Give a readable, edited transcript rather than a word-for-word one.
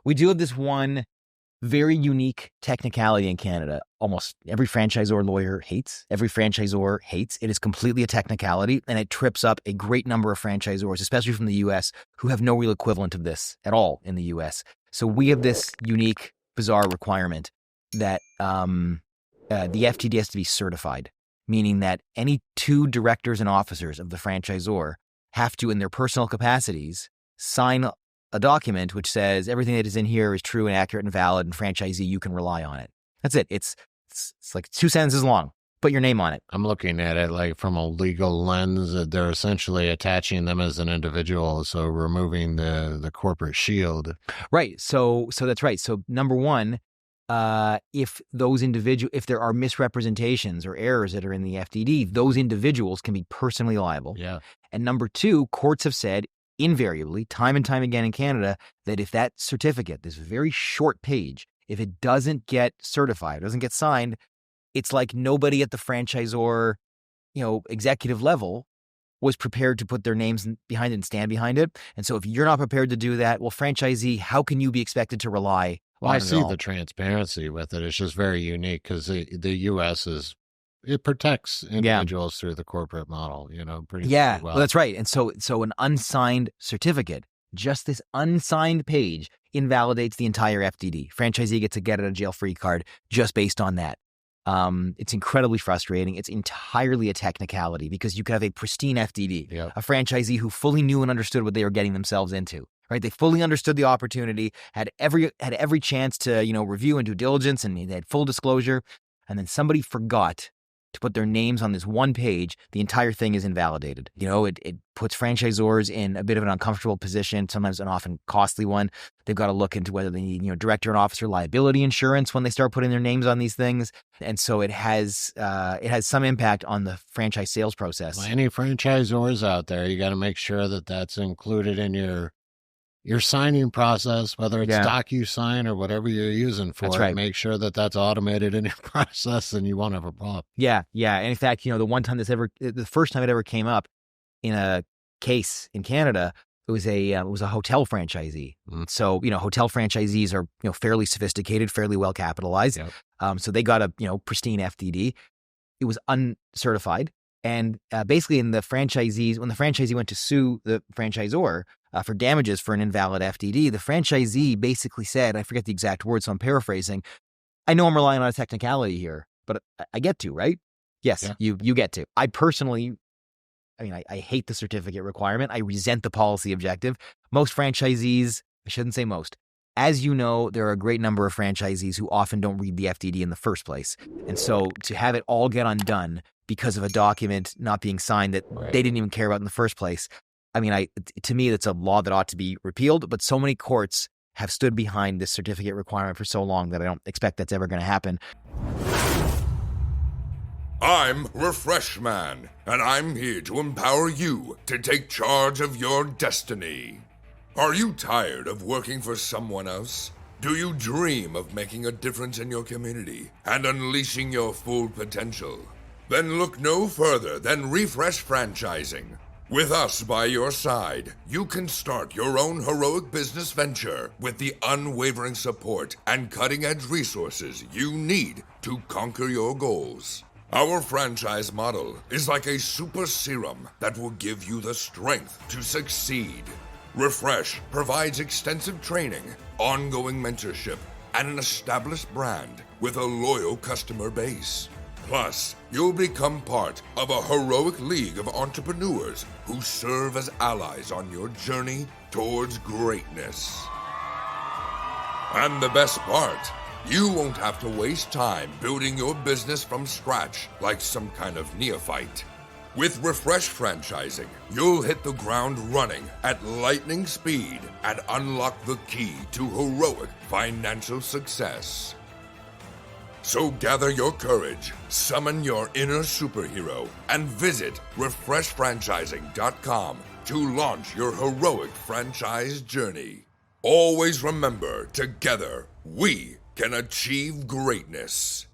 We do have this one very unique technicality in Canada. Almost every franchisor lawyer hates. Every franchisor hates. It is completely a technicality, and it trips up a great number of franchisors, especially from the U.S., who have no real equivalent of this at all in the U.S. So we have this unique, bizarre requirement that the FTD has to be certified, meaning that any two directors and officers of the franchisor have to, in their personal capacities, sign a document which says everything that is in here is true and accurate and valid, and franchisee, you can rely on it. That's it. It's like 2 sentences long. Put your name on it. I'm looking at it like from a legal lens. They're essentially attaching them as an individual, so removing the corporate shield. Right. So that's right. So number one, if there are misrepresentations or errors that are in the FDD, those individuals can be personally liable. Yeah. And number two, courts have said invariably, time and time again in Canada, that if that certificate, this very short page, if it doesn't get certified, doesn't get signed, it's like nobody at the franchisor, executive level was prepared to put their names behind it and stand behind it. And so if you're not prepared to do that, well, franchisee, how can you be expected to rely Well, on I it see all? the transparency with it. It's just very unique because the U.S. it protects individuals through the corporate model, pretty well. Well, that's right. And so an unsigned certificate, just this unsigned page, invalidates the entire FDD. Franchisee gets a get out of jail free card just based on that. It's incredibly frustrating. It's entirely a technicality because you could have a pristine FDD, a franchisee who fully knew and understood what they were getting themselves into. Right? They fully understood the opportunity, had every chance to, review and due diligence, and they had full disclosure. And then somebody forgot to put their names on this one page. The entire thing is invalidated. It puts franchisors in a bit of an uncomfortable position, sometimes an often costly one. They've got to look into whether they need, director and officer liability insurance when they start putting their names on these things. And so it has some impact on the franchise sales process. Well, any franchisors out there, you got to make sure that that's included in your signing process, whether it's DocuSign or whatever you're using for That's it. right. Make sure that that's automated in your process, and you won't have a problem. Yeah. And in fact, the first time it ever came up in a case in Canada, it was a hotel franchisee. So, hotel franchisees are, fairly sophisticated, fairly well capitalized. Yep. So they got a, pristine FDD. It was uncertified. And basically when the franchisee went to sue the franchisor for damages for an invalid FDD, the franchisee basically said, I forget the exact words, so I'm paraphrasing, I know I'm relying on a technicality here, but I get to, right? Yes, you get to. I personally, I hate the certificate requirement. I resent the policy objective. Most franchisees, I shouldn't say most, as you know, there are a great number of franchisees who often don't read the FDD in the first place. And so to have it all get undone because of a document not being signed that they didn't even care about in the first place, to me, that's a law that ought to be repealed. But so many courts have stood behind this certificate requirement for so long that I don't expect that's ever going to happen. I'm Refreshman, and I'm here to empower you to take charge of your destiny. Are you tired of working for someone else? Do you dream of making a difference in your community and unleashing your full potential? Then look no further than Refresh Franchising. With us by your side, you can start your own heroic business venture with the unwavering support and cutting-edge resources you need to conquer your goals. Our franchise model is like a super serum that will give you the strength to succeed. Refresh provides extensive training, ongoing mentorship, and an established brand with a loyal customer base. Plus, you'll become part of a heroic league of entrepreneurs who serve as allies on your journey towards greatness. And the best part, you won't have to waste time building your business from scratch like some kind of neophyte. With Refresh Franchising, you'll hit the ground running at lightning speed and unlock the key to heroic financial success. So gather your courage, summon your inner superhero, and visit refreshfranchising.com to launch your heroic franchise journey. Always remember, together, we can achieve greatness.